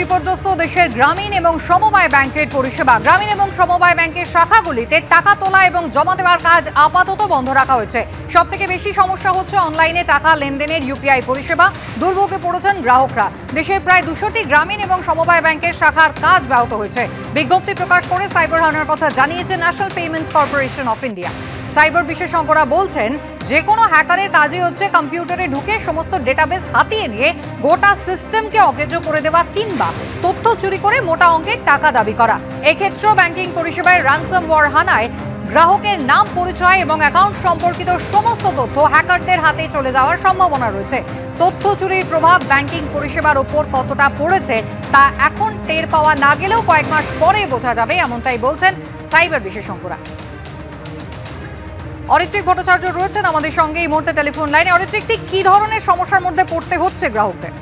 বিপর্যস্ত দেশের গ্রামীণ এবং সমবায় ব্যাংকের পরিষেবা। গ্রামীণ এবং সমবায় ব্যাংকের শাখাগুলিতে টাকা তোলা এবং জমা দেওয়ার কাজ আপাতত বন্ধ রাখা হয়েছে। সবথেকে বেশি সমস্যা হচ্ছে অনলাইনে টাকা লেনদেনের ইউপিআই পরিষেবা। দুর্ভোগে পড়েছেন গ্রাহকরা। দেশের প্রায় 200টি গ্রামীণ এবং সমবায় ব্যাংকের শাখার কাজ ব্যাহত হয়েছে। বিজ্ঞপ্তি প্রকাশ করে সাইবার হামলার কথা জানিয়েছে national payments corporation of India. Cyber বিশেষজ্ঞরা বলছেন, যে কোনো হ্যাকারের কাজই হচ্ছে কম্পিউটারে ঢুকে সমস্ত ডেটাবেস হাতিয়ে নিয়ে গোটা সিস্টেমকে অকেজো করে দেওয়া কিংবা তথ্য চুরি করে মোটা অঙ্কের টাকা দাবি করা। এক্ষেত্রেও ব্যাংকিং পরিষেবায় রানসামওয়্যার হানায় গ্রাহকের নাম, পরিচয় এবং অ্যাকাউন্ট সম্পর্কিত সমস্ত তথ্য হ্যাকারদের হাতে চলে যাওয়ার সম্ভাবনা রয়েছে। তথ্য চুরির প্রভাব ব্যাংকিং পরিষেবার ওপর কতটা পড়েছে তা এখন টের পাওয়া না গেলেও কয়েক মাস পরে বোঝা যাবে, এমনটাই বলছেন সাইবার বিশেষজ্ঞরা। অরিত্রিক ভট্টাচার্য রয়েছেন আমাদের সঙ্গে এই মুহূর্তে টেলিফোন লাইনে। অরিত্রিক, কি ধরনের সমস্যার মধ্যে পড়তে হচ্ছে গ্রাহকদের?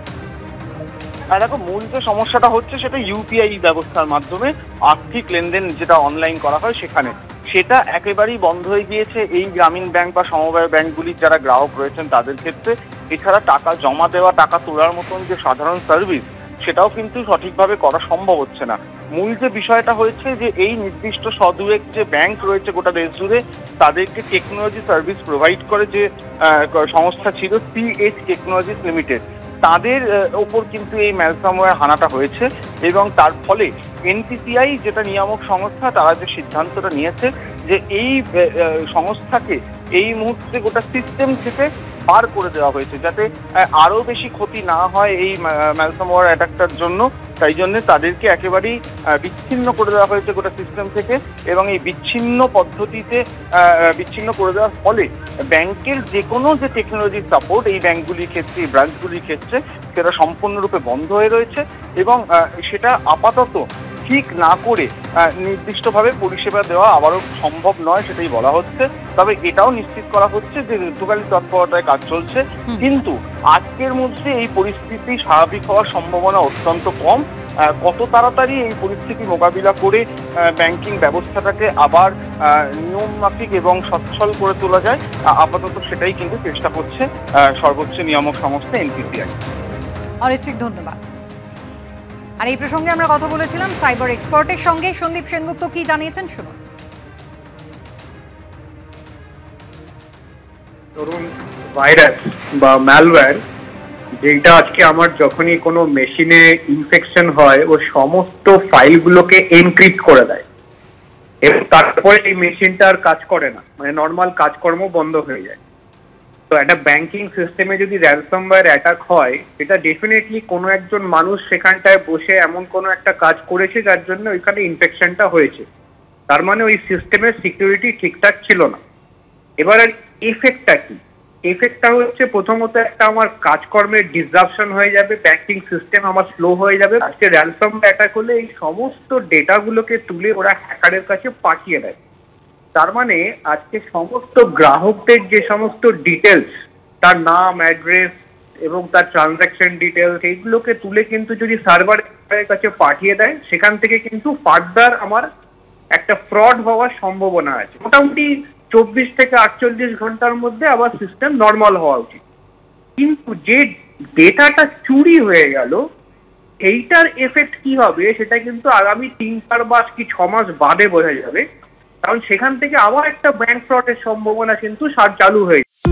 দেখো, মূল যে সমস্যাটা হচ্ছে সেটা ইউপিআই ব্যবস্থার মাধ্যমে আর্থিক লেনদেন যেটা অনলাইন করা হয় সেখানে, সেটা একেবারেই বন্ধ হয়ে গিয়েছে এই গ্রামীণ ব্যাংক বা সমবায় ব্যাংকগুলির যারা গ্রাহক রয়েছেন তাদের ক্ষেত্রে। এছাড়া টাকা জমা দেওয়া, টাকা তোলার মতন যে সাধারণ সার্ভিস সেটাও কিন্তু সঠিকভাবে করা সম্ভব হচ্ছে না। মূল যে বিষয়টা হয়েছে যে এই নির্দিষ্ট সদুয়েক যে ব্যাংক রয়েছে গোটা দেশ জুড়ে, তাদেরকে টেকনোলজি সার্ভিস প্রোভাইড করে যে সংস্থা ছিল সিএইচ টেকনোলজিস লিমিটেড, তাদের ওপর কিন্তু এই ম্যালসামওয়্যার হানাটা হয়েছে। এবং তার ফলে এনপিসিআই যেটা নিয়ামক সংস্থা, তারা যে সিদ্ধান্তটা নিয়েছে যে এই সংস্থাকে এই মুহূর্তে গোটা সিস্টেম থেকে বার করে দেওয়া হয়েছে, যাতে আরও বেশি ক্ষতি না হয় এই ম্যালসামওয়্যার অ্যাটাকটার জন্য। তাই জন্য তাদেরকে একেবারেই বিচ্ছিন্ন করে দেওয়া হয়েছে গোটা সিস্টেম থেকে। এবং এই বিচ্ছিন্ন পদ্ধতিতে বিচ্ছিন্ন করে দেওয়ার ফলে ব্যাংকের যে কোনো যে টেকনোলজি সাপোর্ট এই ব্যাংকগুলির ক্ষেত্রে, এই ব্রাঞ্চগুলির ক্ষেত্রে সেটা সম্পূর্ণরূপে বন্ধ হয়ে রয়েছে। এবং সেটা আপাতত ঠিক না করে নির্দিষ্টভাবে পরিষেবা দেওয়া আবারও সম্ভব নয়, সেটাই বলা হচ্ছে। তবে এটাও নিশ্চিত করা হচ্ছে যে ঋতুকালীন তৎপরতায় কাজ চলছে, কিন্তু আজকের মধ্যে এই পরিস্থিতি স্বাভাবিক হওয়ার সম্ভাবনা অত্যন্ত কম। কত তাড়াতাড়ি এই পরিস্থিতি মোকাবিলা করে ব্যাংকিং ব্যবস্থাটাকে আবার নিয়মমাফিক এবং সচ্ছল করে তোলা যায়, আপাতত সেটাই কিন্তু চেষ্টা করছে সর্বোচ্চ নিয়ামক সংস্থা এনপিসিআই। অরিত্রিক, ধন্যবাদ। আর এই প্রসঙ্গে আমরা কথা বলেছিলাম সাইবার এক্সপার্টের সঙ্গে। সন্দীপ সেনগুপ্ত কি জানিয়েছেন শুনুন। ধরুন, ভাইরাস বা ম্যালওয়্যার যেটা আজকে আমার যখনই কোনো মেশিনে ইনফেকশন হয় ও সমস্ত ফাইলগুলোকে এনক্রিপ্ট করে দেয় এবং তারপরে এই মেশিনটা আর কাজ করে না, মানে নর্মাল কাজকর্ম বন্ধ হয়ে যায়। তো একটা ব্যাংকিং সিস্টেমে যদি র্যানসামওয়্যার অ্যাটাক হয়, এটা ডেফিনেটলি কোনো একজন মানুষ সেখানটায় বসে এমন কোনো একটা কাজ করেছে যার জন্য ওইখানে ইনফেকশনটা হয়েছে। তার মানে ওই সিস্টেমের সিকিউরিটি ঠিকঠাক ছিল না। এবার এফেক্টটা কি? এফেক্টটা হচ্ছে প্রথমত একটা আমার কাজকর্মের ডিসরাপশন হয়ে যাবে, ব্যাংকিং সিস্টেম আমার স্লো হয়ে যাবে। আজকে র্যানসামওয়্যার অ্যাটাক হলে এই সমস্ত ডেটাগুলোকে তুলে ওরা হ্যাকারের কাছে পাঠিয়ে দেয়। তার মানে আজকে সমস্ত গ্রাহকদের যে সমস্ত ডিটেলস, তার নাম, অ্যাড্রেস এবং তার ট্রানজ্যাকশন ডিটেলস, এইগুলোকে তুলে কিন্তু যদি সার্ভারের কাছে পাঠিয়ে দেয়, সেখান থেকে কিন্তু ফার্দার আমার একটা ফ্রড হওয়ার সম্ভাবনা আছে। মোটামুটি 24 থেকে 48 ঘন্টার মধ্যে আবার সিস্টেম নর্মাল হওয়া উচিত। কিন্তু যে ডেটাটা চুরি হয়ে গেল, এইটার এফেক্ট কি হবে সেটা কিন্তু আগামী 3-4 মাস কি 6 মাস বাদে বোঝা যাবে, কারণ সেখান থেকে আবার একটা ব্যাংক ফ্রডের সম্ভাবনা কিন্তু চালু হয়ে যাবে।